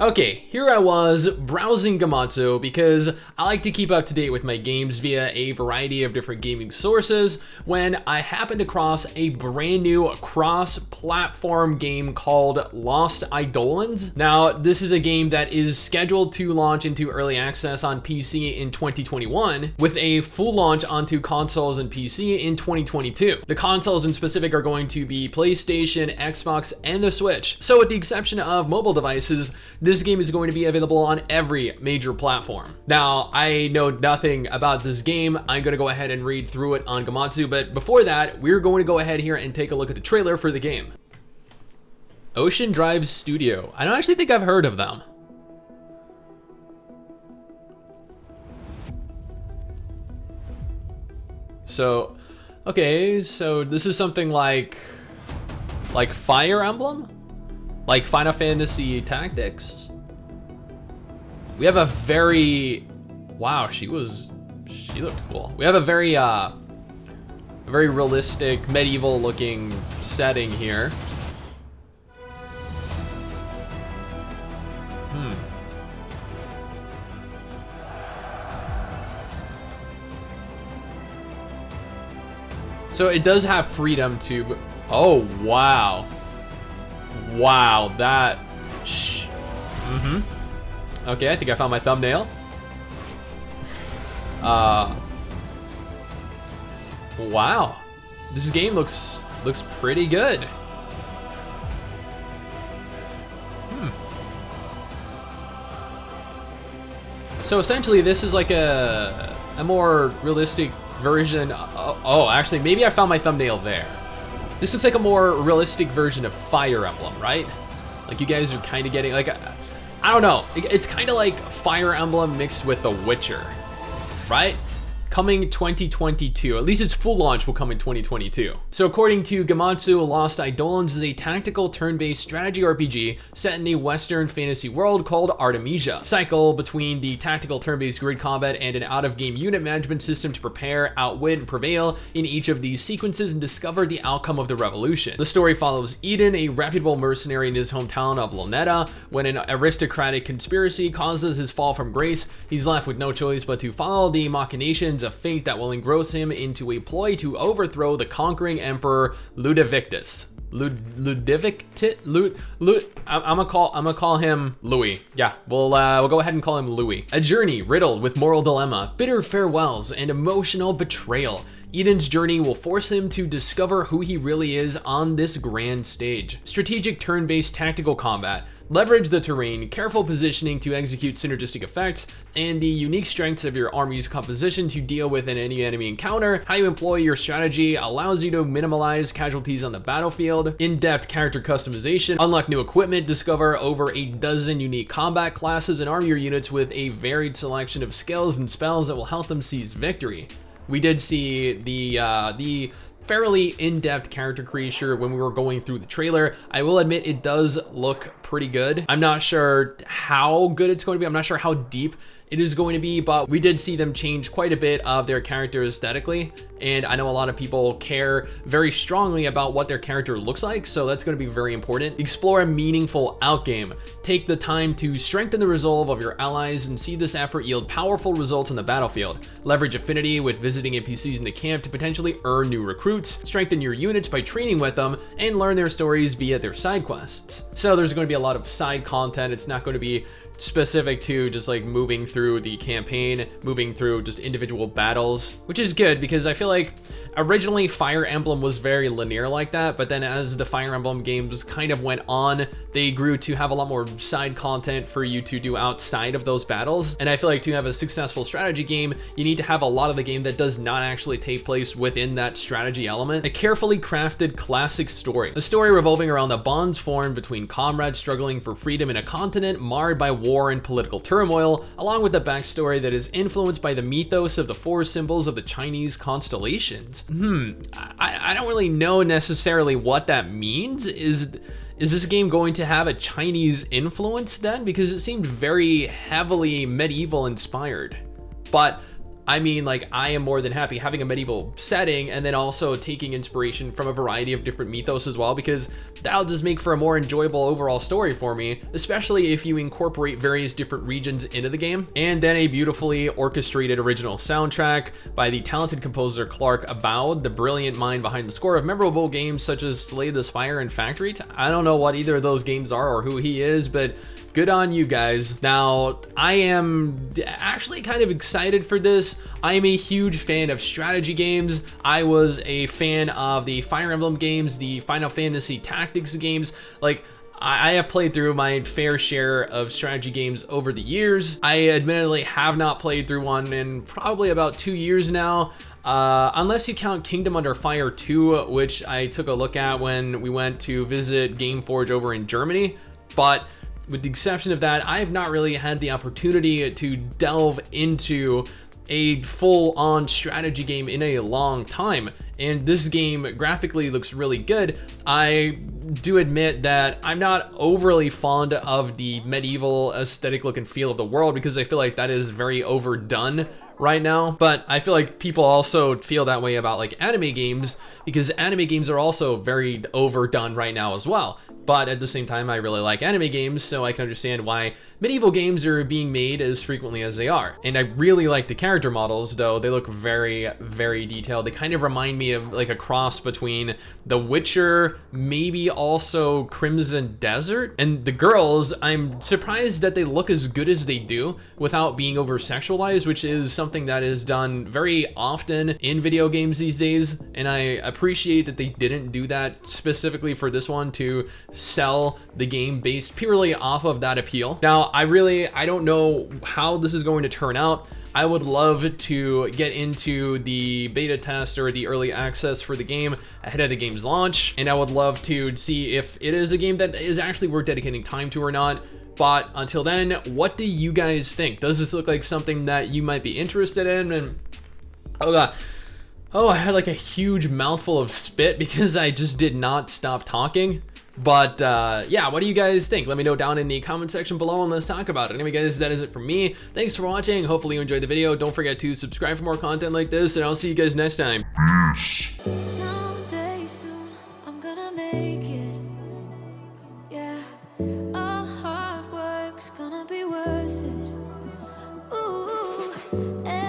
Okay, here I was browsing Gematsu because I like to keep up to date with my games via a variety of different gaming sources when I happened across a brand new cross-platform game called Lost Eidolons. Now, this is a game that is scheduled to launch into early access on PC in 2021 with a full launch onto consoles and PC in 2022. The consoles in specific are going to be PlayStation, Xbox, and the Switch. So with the exception of mobile devices, this game is going to be available on every major platform. Now, I know nothing about this game. I'm going to go ahead and read through it on Gematsu, but before that, we're going to go ahead here and take a look at the trailer for the game. Ocean Drive Studio. I don't actually think I've heard of them. So, okay, so this is something like Fire Emblem? Like Final Fantasy Tactics? We have a very, wow, she looked cool. We have a very realistic medieval looking setting here. So it does have freedom to, oh, wow. Wow, that, Okay, I think I found my thumbnail. Wow. This game looks pretty good. So essentially this is like a more realistic version. Oh, actually, maybe I found my thumbnail there. This looks like a more realistic version of Fire Emblem, right? Like you guys are kind of getting like, I don't know. It's kind of like Fire Emblem mixed with The Witcher, right? Coming 2022. At least its full launch will come in 2022. So according to Gematsu, Lost Eidolons is a tactical turn-based strategy RPG set in a Western fantasy world called Artemesia. Cycle between the tactical turn-based grid combat and an out-of-game unit management system to prepare, outwit, and prevail in each of these sequences and discover the outcome of the revolution. The story follows Eden, a reputable mercenary in his hometown of Loneta. When an aristocratic conspiracy causes his fall from grace, he's left with no choice but to follow the machinations of fate that will engross him into a ploy to overthrow the conquering emperor Ludovictus. I'm gonna call him Louis. Yeah, we'll go ahead and call him Louis. A journey riddled with moral dilemma, bitter farewells, and emotional betrayal. Eden's journey will force him to discover who he really is on this grand stage. Strategic turn-based tactical combat. Leverage the terrain, careful positioning to execute synergistic effects, and the unique strengths of your army's composition to deal with any enemy encounter. How you employ your strategy allows you to minimize casualties on the battlefield. In-depth character customization, unlock new equipment, discover over a dozen unique combat classes, and arm your units with a varied selection of skills and spells that will help them seize victory. We did see the fairly in-depth character creation when we were going through the trailer. I will admit it does look pretty good. I'm not sure how good it's going to be. I'm not sure how deep it is going to be, but we did see them change quite a bit of their character aesthetically, and I know a lot of people care very strongly about what their character looks like, so that's going to be very important. Explore a meaningful outgame. Take the time to strengthen the resolve of your allies and see this effort yield powerful results on the battlefield. Leverage affinity with visiting NPCs in the camp to potentially earn new recruits. Strengthen your units by training with them and learn their stories via their side quests. So there's going to be a lot of side content. It's not going to be specific to just like moving through the campaign, moving through just individual battles, which is good because I feel like originally Fire Emblem was very linear like that, but then as the Fire Emblem games kind of went on, they grew to have a lot more side content for you to do outside of those battles. And I feel like to have a successful strategy game, you need to have a lot of the game that does not actually take place within that strategy element. A carefully crafted classic story. A story revolving around the bonds formed between comrades struggling for freedom in a continent marred by war and political turmoil, along with the backstory that is influenced by the mythos of the four symbols of the Chinese constellations. I don't really know necessarily what that means. Is this game going to have a Chinese influence then? Because it seemed very heavily medieval inspired. But I mean, like, I am more than happy having a medieval setting and then also taking inspiration from a variety of different mythos as well, because that'll just make for a more enjoyable overall story for me, especially if you incorporate various different regions into the game. And then a beautifully orchestrated original soundtrack by the talented composer Clark Aboud, the brilliant mind behind the score of memorable games such as Slay the Spire and Factory. I don't know what either of those games are or who he is, but good on you guys. Now, I am actually kind of excited for this. I am a huge fan of strategy games. I was a fan of the Fire Emblem games, the Final Fantasy Tactics games. Like, I have played through my fair share of strategy games over the years. I admittedly have not played through one in probably about 2 years now. Unless you count Kingdom Under Fire 2, which I took a look at when we went to visit Gameforge over in Germany. But with the exception of that, I have not really had the opportunity to delve into a full-on strategy game in a long time. And this game graphically looks really good. I do admit that I'm not overly fond of the medieval aesthetic look and feel of the world, because I feel like that is very overdone right now. But I feel like people also feel that way about like anime games, because anime games are also very overdone right now as well. But at the same time, I really like anime games, so I can understand why medieval games are being made as frequently as they are. And I really like the character models, though. They look very, very detailed. They kind of remind me of like a cross between The Witcher, maybe also Crimson Desert. And the girls, I'm surprised that they look as good as they do without being over-sexualized, which is something that is done very often in video games these days. And I appreciate that they didn't do that specifically for this one to sell the game based purely off of that appeal. Now, I don't know how this is going to turn out. I would love to get into the beta test or the early access for the game ahead of the game's launch, and I would love to see if it is a game that is actually worth dedicating time to or not. But until then, what do you guys think? Does this look like something that you might be interested in? And oh god, oh, I had like a huge mouthful of spit because I just did not stop talking. But yeah, what do you guys think? Let me know down in the comment section below and let's talk about it. Anyway guys, that is it for me. Thanks for watching. Hopefully you enjoyed the video. Don't forget to subscribe for more content like this, and I'll see you guys next time. Peace. Someday soon I'm gonna make it. Yeah, all hard work's gonna be worth it. Ooh.